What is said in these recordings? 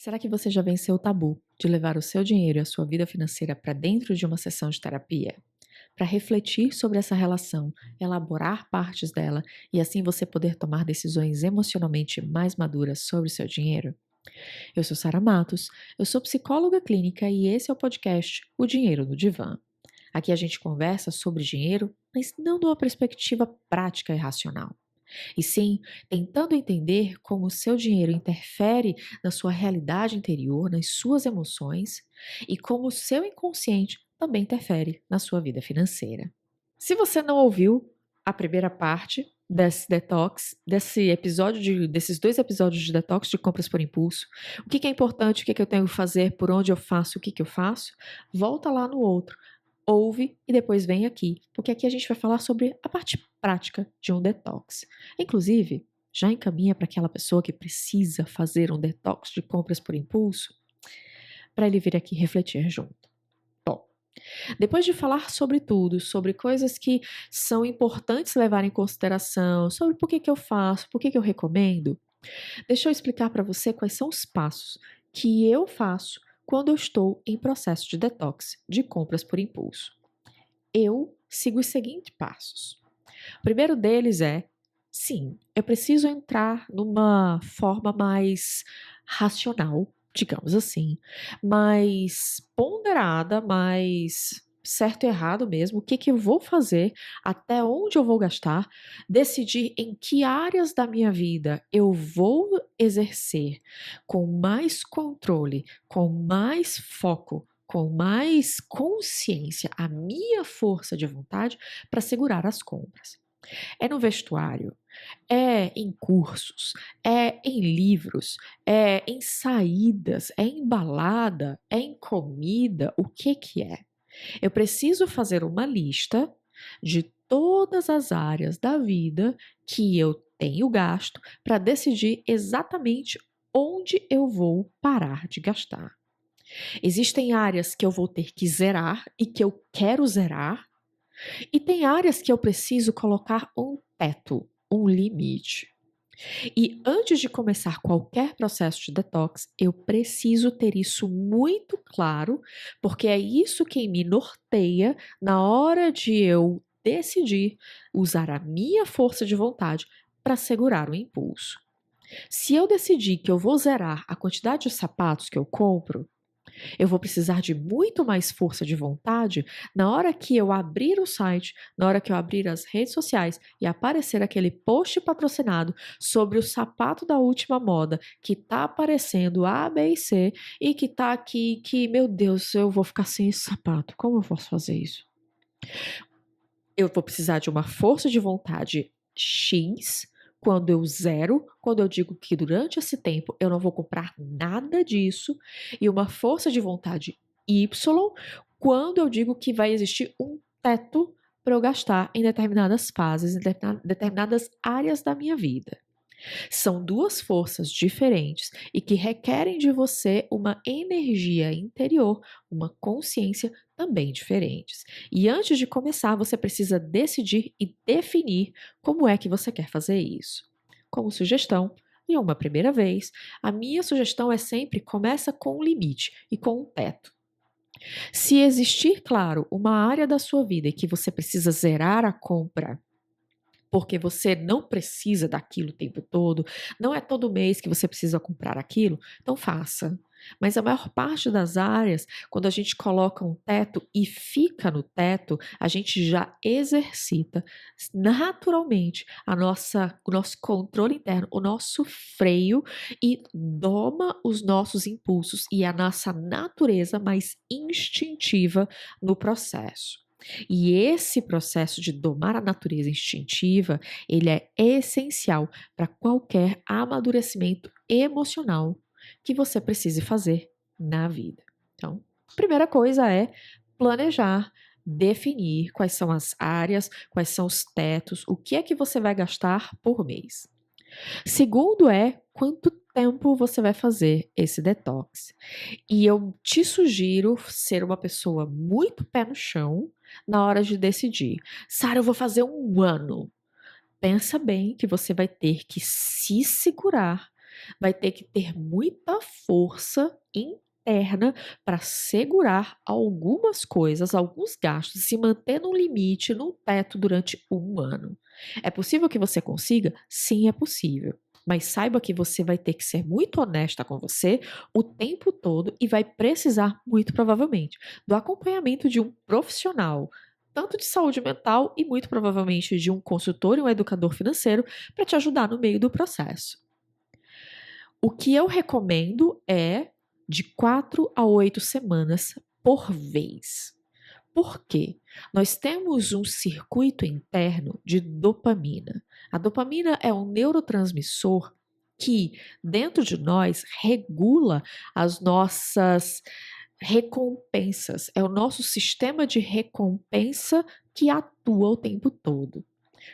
Será que você já venceu o tabu de levar o seu dinheiro e a sua vida financeira para dentro de uma sessão de terapia? Para refletir sobre essa relação, elaborar partes dela e assim você poder tomar decisões emocionalmente mais maduras sobre o seu dinheiro? Eu sou Sara Matos, eu sou psicóloga clínica e esse é o podcast O Dinheiro no Divã. Aqui a gente conversa sobre dinheiro, mas não de uma perspectiva prática e racional. E sim, tentando entender como o seu dinheiro interfere na sua realidade interior, nas suas emoções e como o seu inconsciente também interfere na sua vida financeira. Se você não ouviu a primeira parte desse detox, desses 2 episódios de detox de compras por impulso, o que é importante, o que eu tenho que fazer, por onde eu faço, o que eu faço, volta lá no outro, ouve e depois vem aqui, porque aqui a gente vai falar sobre a parte prática de um detox. Inclusive, já encaminha para aquela pessoa que precisa fazer um detox de compras por impulso, para ele vir aqui refletir junto. Bom, depois de falar sobre tudo, sobre coisas que são importantes levar em consideração, sobre por que eu faço, por que eu recomendo, deixa eu explicar para você quais são os passos que eu faço quando eu estou em processo de detox de compras por impulso. Eu sigo os seguintes passos. O primeiro deles é, sim, eu preciso entrar numa forma mais racional, digamos assim, mais ponderada, mais certo e errado mesmo, o que eu vou fazer, até onde eu vou gastar, decidir em que áreas da minha vida eu vou exercer com mais controle, com mais foco, com mais consciência a minha força de vontade para segurar as compras. É no vestuário, é em cursos, é em livros, é em saídas, é em balada, é em comida, o que que é? Eu preciso fazer uma lista de todas as áreas da vida que eu tenho gasto para decidir exatamente onde eu vou parar de gastar. Existem áreas que eu vou ter que zerar e que eu quero zerar, e tem áreas que eu preciso colocar um teto, um limite. E antes de começar qualquer processo de detox, eu preciso ter isso muito claro, porque é isso que me norteia na hora de eu decidir usar a minha força de vontade para segurar o impulso. Se eu decidir que eu vou zerar a quantidade de sapatos que eu compro, eu vou precisar de muito mais força de vontade na hora que eu abrir o site, na hora que eu abrir as redes sociais e aparecer aquele post patrocinado sobre o sapato da última moda que tá aparecendo A, B e C e que tá aqui que, meu Deus, eu vou ficar sem esse sapato. Como eu posso fazer isso? Eu vou precisar de uma força de vontade X quando eu zero, quando eu digo que durante esse tempo eu não vou comprar nada disso, e uma força de vontade Y quando eu digo que vai existir um teto para eu gastar em determinadas fases, em determinadas áreas da minha vida. São duas forças diferentes e que requerem de você uma energia interior, uma consciência também diferentes. E antes de começar, você precisa decidir e definir como é que você quer fazer isso. Como sugestão, em uma primeira vez, a minha sugestão é sempre começa com um limite e com um teto. Se existir, claro, uma área da sua vida em que você precisa zerar a compra porque você não precisa daquilo o tempo todo, não é todo mês que você precisa comprar aquilo, então faça. Mas a maior parte das áreas, quando a gente coloca um teto e fica no teto, a gente já exercita naturalmente o nosso controle interno, o nosso freio e doma os nossos impulsos e a nossa natureza mais instintiva no processo. E esse processo de domar a natureza instintiva, ele é essencial para qualquer amadurecimento emocional que você precise fazer na vida. Então, a primeira coisa é planejar, definir quais são as áreas, quais são os tetos, o que é que você vai gastar por mês. Segundo é quanto tempo você vai fazer esse detox. E eu te sugiro ser uma pessoa muito pé no chão na hora de decidir. Sara, eu vou fazer 1 ano. Pensa bem que você vai ter que se segurar vai ter que ter muita força interna para segurar algumas coisas, alguns gastos, se manter no limite, no teto durante um ano. É possível que você consiga? Sim, é possível. Mas saiba que você vai ter que ser muito honesta com você o tempo todo e vai precisar, muito provavelmente, do acompanhamento de um profissional, tanto de saúde mental e muito provavelmente de um consultor e um educador financeiro para te ajudar no meio do processo. O que eu recomendo é de 4 a 8 semanas por vez. Por quê? Nós temos um circuito interno de dopamina. A dopamina é um neurotransmissor que, dentro de nós, regula as nossas recompensas. É o nosso sistema de recompensa que atua o tempo todo.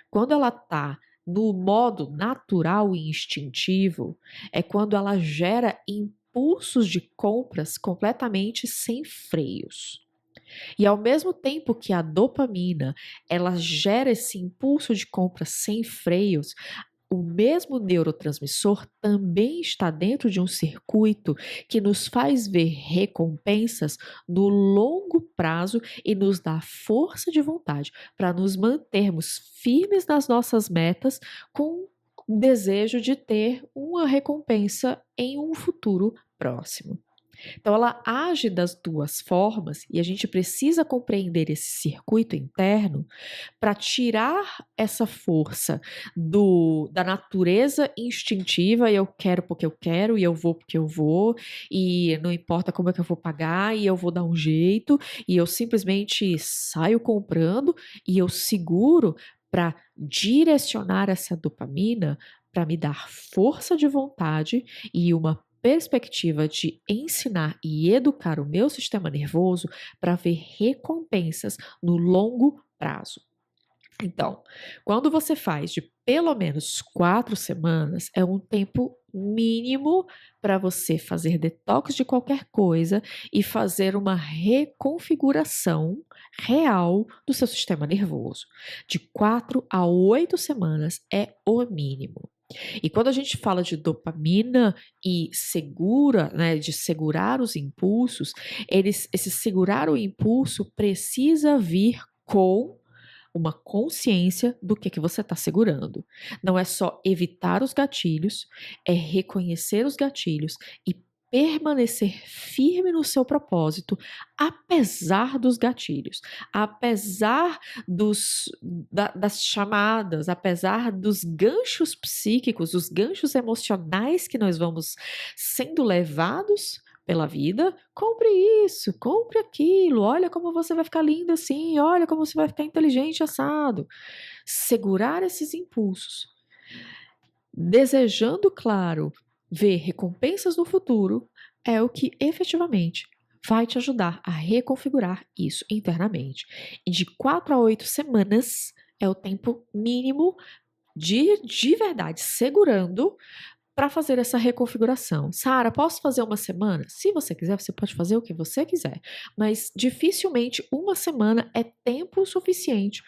Quando ela está no modo natural e instintivo, é quando ela gera impulsos de compras completamente sem freios. E ao mesmo tempo que a dopamina, ela gera esse impulso de compra sem freios, o mesmo neurotransmissor também está dentro de um circuito que nos faz ver recompensas no longo prazo e nos dá força de vontade para nos mantermos firmes nas nossas metas com o desejo de ter uma recompensa em um futuro próximo. Então, ela age das duas formas e a gente precisa compreender esse circuito interno para tirar essa força da natureza instintiva, e eu quero porque eu quero, e eu vou porque eu vou, e não importa como é que eu vou pagar, e eu vou dar um jeito, e eu simplesmente saio comprando e eu seguro para direcionar essa dopamina para me dar força de vontade e uma perspectiva de ensinar e educar o meu sistema nervoso para ver recompensas no longo prazo. Então, quando você faz de pelo menos 4 semanas, é um tempo mínimo para você fazer detox de qualquer coisa e fazer uma reconfiguração real do seu sistema nervoso. De 4 a 8 semanas é o mínimo. E quando a gente fala de dopamina e segura, né, de segurar os impulsos, esse segurar o impulso precisa vir com uma consciência do que você está segurando. Não é só evitar os gatilhos, é reconhecer os gatilhos e permanecer firme no seu propósito, apesar dos gatilhos, apesar das chamadas, apesar dos ganchos psíquicos, dos ganchos emocionais que nós vamos sendo levados pela vida. Compre isso, compre aquilo, olha como você vai ficar lindo assim, olha como você vai ficar inteligente assado. Segurar esses impulsos, desejando, claro, ver recompensas no futuro, é o que efetivamente vai te ajudar a reconfigurar isso internamente. E de 4 a 8 semanas é o tempo mínimo de verdade, segurando para fazer essa reconfiguração. Sara, posso fazer uma semana? Se você quiser, você pode fazer o que você quiser, mas dificilmente uma semana é tempo suficiente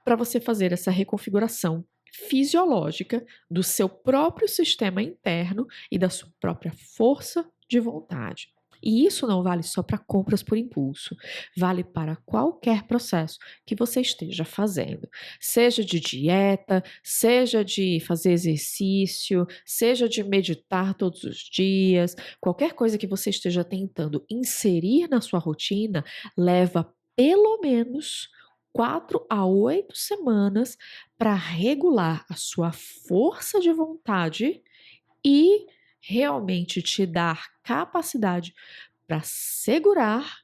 para você fazer essa reconfiguração fisiológica do seu próprio sistema interno e da sua própria força de vontade. E isso não vale só para compras por impulso, vale para qualquer processo que você esteja fazendo, seja de dieta, seja de fazer exercício, seja de meditar todos os dias, qualquer coisa que você esteja tentando inserir na sua rotina, leva pelo menos 4 a 8 semanas para regular a sua força de vontade e realmente te dar capacidade para segurar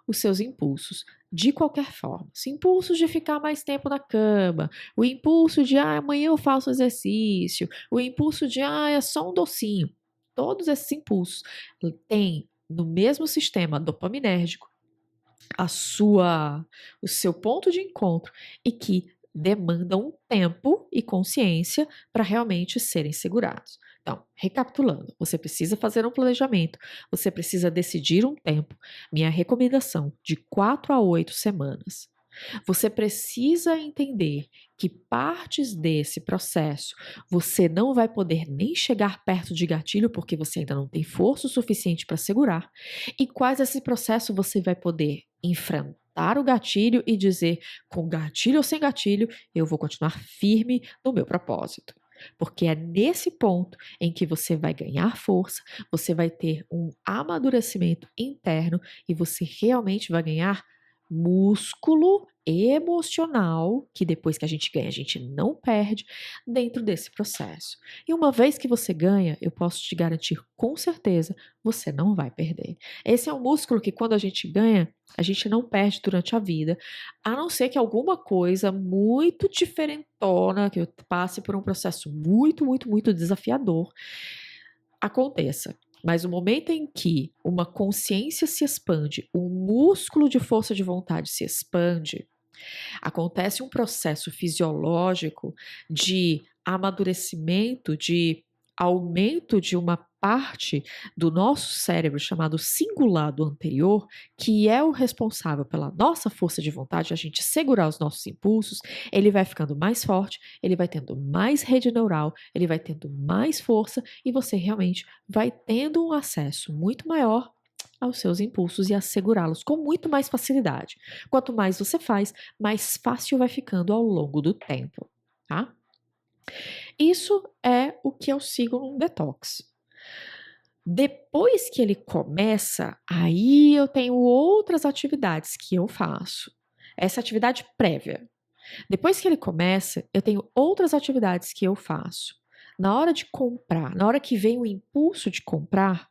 os seus impulsos de qualquer forma. Os impulsos de ficar mais tempo na cama, o impulso de amanhã eu faço exercício, o impulso de é só um docinho. Todos esses impulsos têm no mesmo sistema dopaminérgico o seu ponto de encontro e que demandam tempo e consciência para realmente serem segurados. Então, recapitulando, você precisa fazer um planejamento, você precisa decidir um tempo. Minha recomendação de 4 a 8 semanas. Você precisa entender que partes desse processo você não vai poder nem chegar perto de gatilho porque você ainda não tem força o suficiente para segurar, e quais esse processo você vai poder enfrentar o gatilho e dizer, com gatilho ou sem gatilho, eu vou continuar firme no meu propósito. Porque é nesse ponto em que você vai ganhar força, você vai ter um amadurecimento interno e você realmente vai ganhar músculo emocional, que depois que a gente ganha, a gente não perde dentro desse processo. E uma vez que você ganha, eu posso te garantir com certeza, você não vai perder. Esse é um músculo que quando a gente ganha, a gente não perde durante a vida, a não ser que alguma coisa muito diferentona, que eu passe por um processo muito desafiador, aconteça. Mas o momento em que uma consciência se expande, um músculo de força de vontade se expande, acontece um processo fisiológico de amadurecimento, de aumento de uma parte do nosso cérebro chamado cingulado anterior, que é o responsável pela nossa força de vontade, a gente segurar os nossos impulsos, ele vai ficando mais forte, ele vai tendo mais rede neural, ele vai tendo mais força e você realmente vai tendo um acesso muito maior aos seus impulsos e a segurá-los com muito mais facilidade. Quanto mais você faz, mais fácil vai ficando ao longo do tempo, tá? Isso é o que eu sigo num detox. Depois que ele começa, aí eu tenho outras atividades que eu faço. Essa atividade prévia. Depois que ele começa, eu tenho outras atividades que eu faço. Na hora de comprar, na hora que vem o impulso de comprar,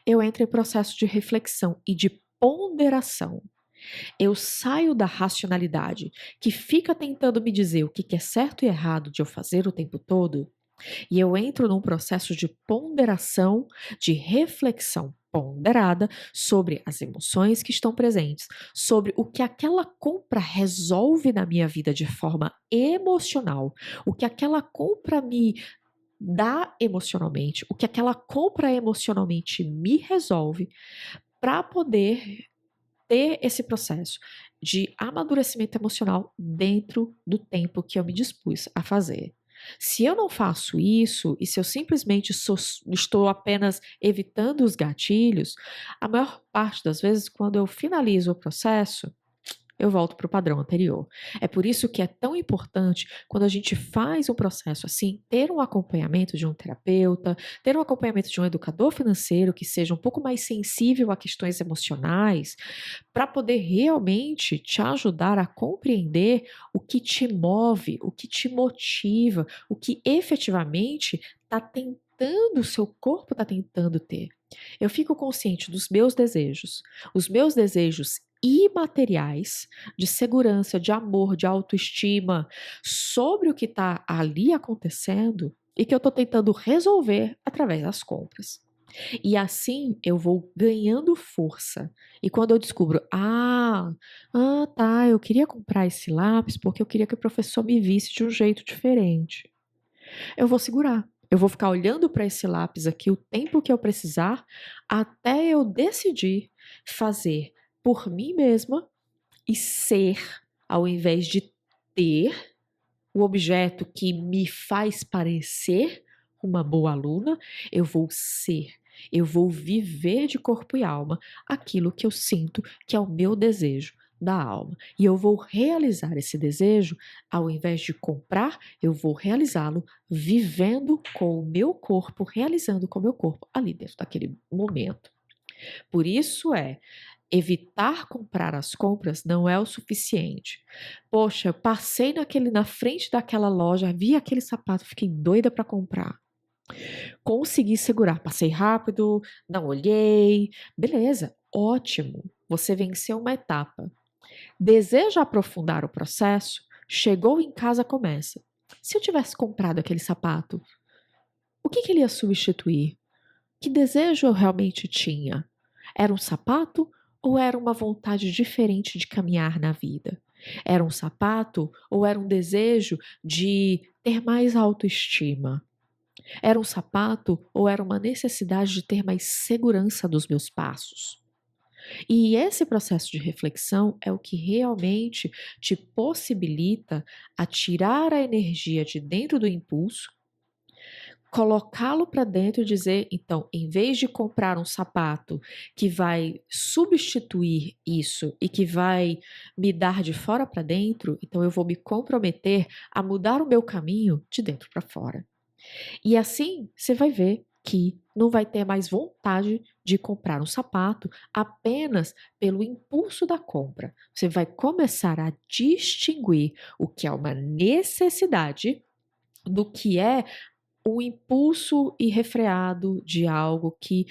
eu entro em processo de reflexão e de ponderação. Eu saio da racionalidade, que fica tentando me dizer o que é certo e errado de eu fazer o tempo todo, e eu entro num processo de ponderação, de reflexão ponderada sobre as emoções que estão presentes, sobre o que aquela compra resolve na minha vida de forma emocional, o que aquela compra me dá emocionalmente, o que aquela compra emocionalmente me resolve, para poder ter esse processo de amadurecimento emocional dentro do tempo que eu me dispus a fazer. Se eu não faço isso e se eu simplesmente estou apenas evitando os gatilhos, a maior parte das vezes, quando eu finalizo o processo, eu volto para o padrão anterior. É por isso que é tão importante, quando a gente faz um processo assim, ter um acompanhamento de um terapeuta, ter um acompanhamento de um educador financeiro que seja um pouco mais sensível a questões emocionais, para poder realmente te ajudar a compreender o que te move, o que te motiva, o que efetivamente está tentando, o seu corpo está tentando ter. Eu fico consciente dos meus desejos. Os meus desejos imateriais, de segurança, de amor, de autoestima, sobre o que está ali acontecendo e que eu estou tentando resolver através das compras. E assim eu vou ganhando força. E quando eu descubro, tá, eu queria comprar esse lápis porque eu queria que o professor me visse de um jeito diferente. Eu vou segurar. Eu vou ficar olhando para esse lápis aqui o tempo que eu precisar até eu decidir fazer por mim mesma e ser, ao invés de ter o objeto que me faz parecer uma boa aluna, eu vou ser, eu vou viver de corpo e alma aquilo que eu sinto que é o meu desejo da alma. E eu vou realizar esse desejo, ao invés de comprar, eu vou realizá-lo vivendo com o meu corpo, realizando com o meu corpo ali dentro daquele momento. Por isso evitar comprar as compras não é o suficiente. Poxa, eu passei na frente daquela loja, vi aquele sapato, fiquei doida para comprar. Consegui segurar, passei rápido, não olhei. Beleza, ótimo. Você venceu uma etapa. Deseja aprofundar o processo? Chegou em casa, começa. Se eu tivesse comprado aquele sapato, o que ele ia substituir? Que desejo eu realmente tinha? Era um sapato ou era uma vontade diferente de caminhar na vida? Era um sapato ou era um desejo de ter mais autoestima? Era um sapato ou era uma necessidade de ter mais segurança dos meus passos? E esse processo de reflexão é o que realmente te possibilita a tirar a energia de dentro do impulso, colocá-lo para dentro e dizer, então, em vez de comprar um sapato que vai substituir isso e que vai me dar de fora para dentro, então eu vou me comprometer a mudar o meu caminho de dentro para fora. E assim você vai ver que não vai ter mais vontade de comprar um sapato apenas pelo impulso da compra. Você vai começar a distinguir o que é uma necessidade do que é um impulso irrefreado de algo que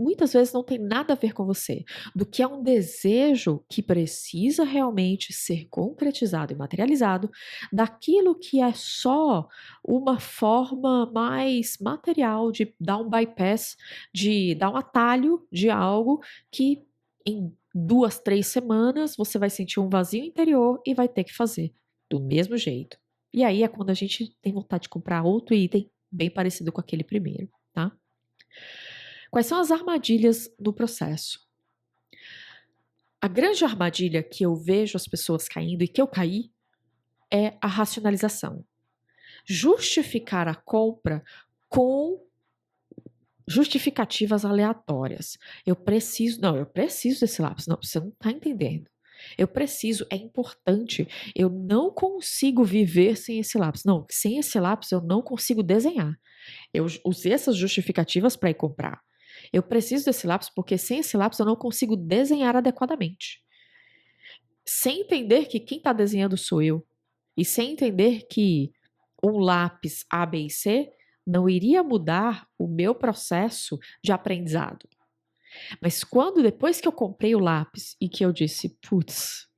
muitas vezes não tem nada a ver com você, do que é um desejo que precisa realmente ser concretizado e materializado, daquilo que é só uma forma mais material de dar um bypass, de dar um atalho de algo que em 2, 3 semanas você vai sentir um vazio interior e vai ter que fazer do mesmo jeito. E aí é quando a gente tem vontade de comprar outro item bem parecido com aquele primeiro, tá? Quais são as armadilhas do processo? A grande armadilha que eu vejo as pessoas caindo e que eu caí é a racionalização. Justificar a compra com justificativas aleatórias. Eu preciso desse lápis. Não, você não está entendendo. Eu preciso, é importante. Eu não consigo viver sem esse lápis. Não, sem esse lápis eu não consigo desenhar. Eu usei essas justificativas para ir comprar. Eu preciso desse lápis porque sem esse lápis eu não consigo desenhar adequadamente. Sem entender que quem está desenhando sou eu. E sem entender que um lápis A, B e C não iria mudar o meu processo de aprendizado. Mas quando, depois que eu comprei o lápis e que eu disse, putz,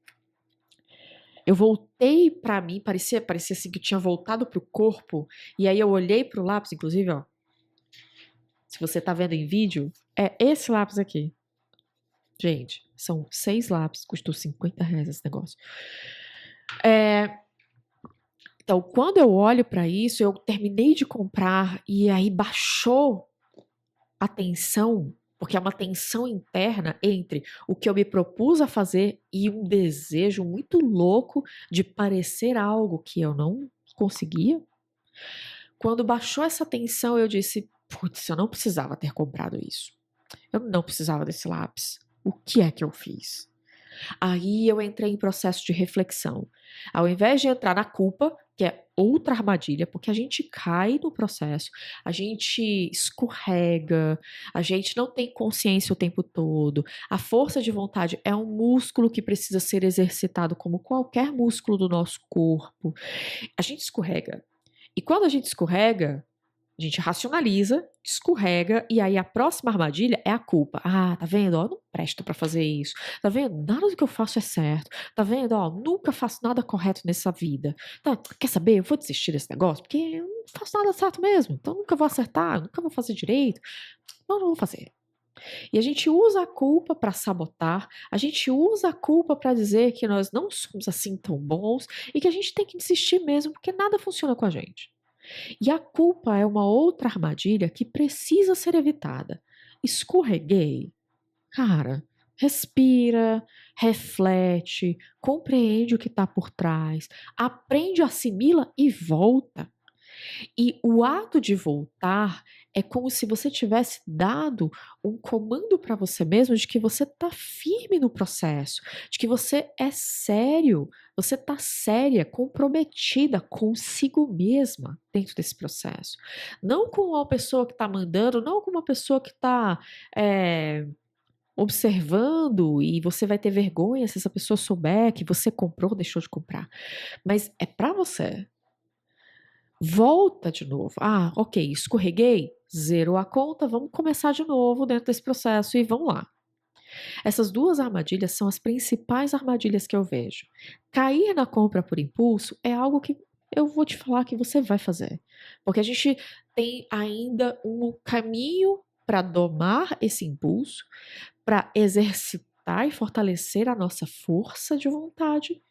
eu voltei para mim, parecia assim que eu tinha voltado para o corpo, e aí eu olhei para o lápis, inclusive, ó, se você tá vendo em vídeo, é esse lápis aqui. Gente, são 6 lápis, custou R$ 50 esse negócio. Então, quando eu olho para isso, eu terminei de comprar e aí baixou a tensão, porque é uma tensão interna entre o que eu me propus a fazer e um desejo muito louco de parecer algo que eu não conseguia. Quando baixou essa tensão, eu disse, putz, eu não precisava ter comprado isso. Eu não precisava desse lápis. O que é que eu fiz? Aí eu entrei em processo de reflexão. Ao invés de entrar na culpa, que é outra armadilha, porque a gente cai no processo, a gente escorrega, a gente não tem consciência o tempo todo. A força de vontade é um músculo que precisa ser exercitado como qualquer músculo do nosso corpo. A gente escorrega. E quando a gente escorrega, a gente racionaliza, escorrega, e aí a próxima armadilha é a culpa. Ah, tá vendo? Ó, eu não presto pra fazer isso. Tá vendo? Nada do que eu faço é certo. Tá vendo? Ó, nunca faço nada correto nessa vida. Tá, quer saber? Eu vou desistir desse negócio, porque eu não faço nada certo mesmo. Então eu nunca vou acertar, nunca vou fazer direito. Não vou fazer. E a gente usa a culpa para sabotar, a gente usa a culpa para dizer que nós não somos assim tão bons e que a gente tem que desistir mesmo, porque nada funciona com a gente. E a culpa é uma outra armadilha que precisa ser evitada. Escorreguei? Cara, respira, reflete, compreende o que está por trás, aprende, assimila e volta. E o ato de voltar é como se você tivesse dado um comando para você mesmo de que você está firme no processo, de que você é sério, você está séria, comprometida consigo mesma dentro desse processo. Não com uma pessoa que está mandando, não com uma pessoa que está observando e você vai ter vergonha se essa pessoa souber que você comprou ou deixou de comprar. Mas é para você. Volta de novo. Ah, ok, escorreguei, zerou a conta, vamos começar de novo dentro desse processo e vamos lá. Essas duas armadilhas são as principais armadilhas que eu vejo. Cair na compra por impulso é algo que eu vou te falar que você vai fazer. Porque a gente tem ainda um caminho para domar esse impulso, para exercitar e fortalecer a nossa força de vontade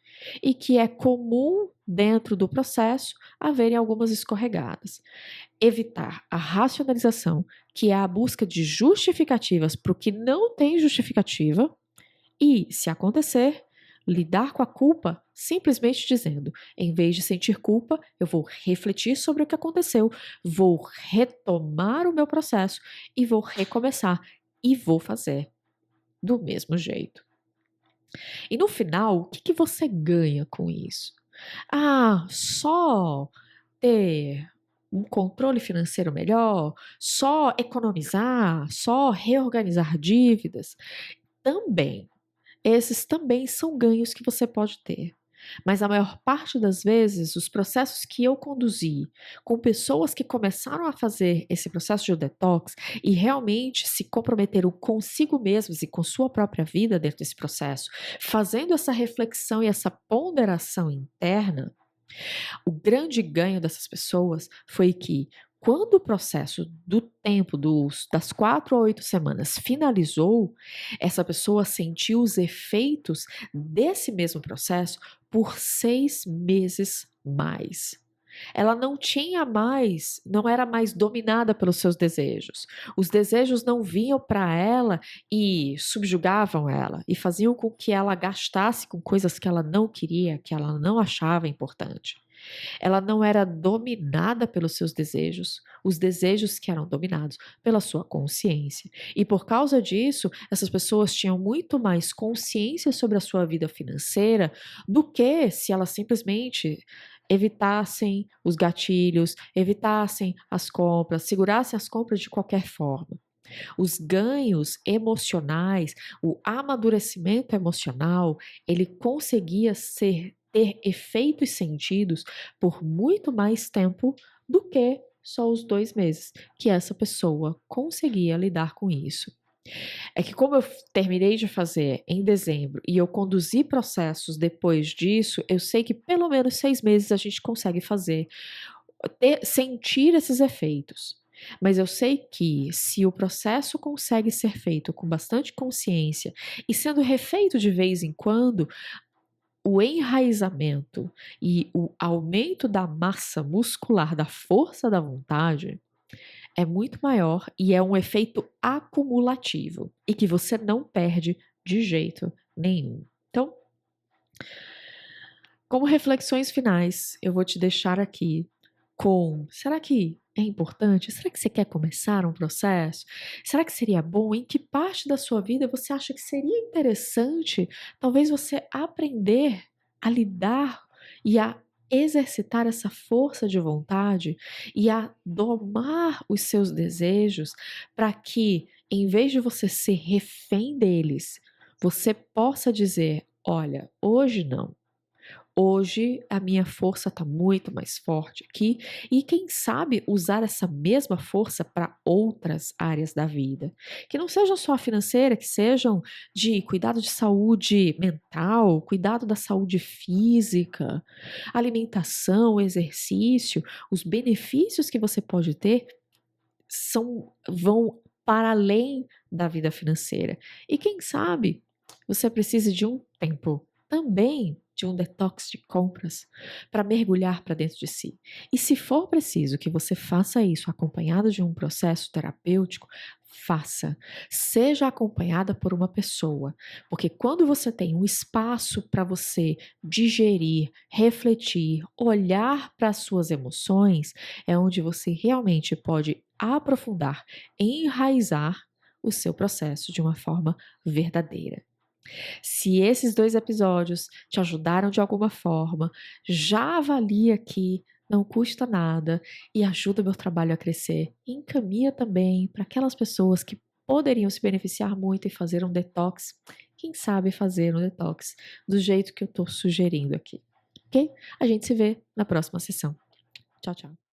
e que é comum dentro do processo haverem algumas escorregadas. Evitar a racionalização, que é a busca de justificativas para o que não tem justificativa, e, se acontecer, lidar com a culpa simplesmente dizendo: em vez de sentir culpa, eu vou refletir sobre o que aconteceu, vou retomar o meu processo e vou recomeçar e vou fazer do mesmo jeito. E no final, o que você ganha com isso? Ah, só ter um controle financeiro melhor, só economizar, só reorganizar dívidas? Também. Esses também são ganhos que você pode ter. Mas a maior parte das vezes, os processos que eu conduzi com pessoas que começaram a fazer esse processo de detox e realmente se comprometeram consigo mesmos e com sua própria vida dentro desse processo, fazendo essa reflexão e essa ponderação interna, o grande ganho dessas pessoas foi que, quando o processo do tempo das 4 a 8 semanas finalizou, essa pessoa sentiu os efeitos desse mesmo processo por 6 meses mais. Ela não era mais dominada pelos seus desejos. Os desejos não vinham para ela e subjugavam ela e faziam com que ela gastasse com coisas que ela não queria, que ela não achava importante. Ela não era dominada pelos seus desejos, os desejos que eram dominados pela sua consciência. E por causa disso, essas pessoas tinham muito mais consciência sobre a sua vida financeira do que se elas simplesmente evitassem os gatilhos, evitassem as compras, segurassem as compras de qualquer forma. Os ganhos emocionais, o amadurecimento emocional, ele conseguia ter efeitos sentidos por muito mais tempo do que só os 2 meses que essa pessoa conseguia lidar com isso. É que como eu terminei de fazer em dezembro e eu conduzi processos depois disso, eu sei que pelo menos 6 meses a gente consegue sentir esses efeitos. Mas eu sei que se o processo consegue ser feito com bastante consciência e sendo refeito de vez em quando, o enraizamento e o aumento da massa muscular, da força da vontade, é muito maior e é um efeito acumulativo e que você não perde de jeito nenhum. Então, como reflexões finais, eu vou te deixar aqui com: será que é importante? Será que você quer começar um processo? Será que seria bom? Em que parte da sua vida você acha que seria interessante talvez você aprender a lidar e a exercitar essa força de vontade e a domar os seus desejos para que, em vez de você ser refém deles, você possa dizer: olha, hoje não. Hoje a minha força está muito mais forte aqui e quem sabe usar essa mesma força para outras áreas da vida, que não sejam só a financeira, que sejam de cuidado de saúde mental, cuidado da saúde física, alimentação, exercício, os benefícios que você pode ter vão para além da vida financeira. E quem sabe você precisa de um tempo também de um detox de compras para mergulhar para dentro de si. E se for preciso que você faça isso acompanhado de um processo terapêutico, faça. Seja acompanhada por uma pessoa, porque quando você tem um espaço para você digerir, refletir, olhar para as suas emoções, é onde você realmente pode aprofundar, enraizar o seu processo de uma forma verdadeira. Se esses 2 episódios te ajudaram de alguma forma, já avalia aqui, não custa nada e ajuda o meu trabalho a crescer. E encaminha também para aquelas pessoas que poderiam se beneficiar muito e fazer um detox. Quem sabe fazer um detox do jeito que eu estou sugerindo aqui, ok? A gente se vê na próxima sessão. Tchau, tchau.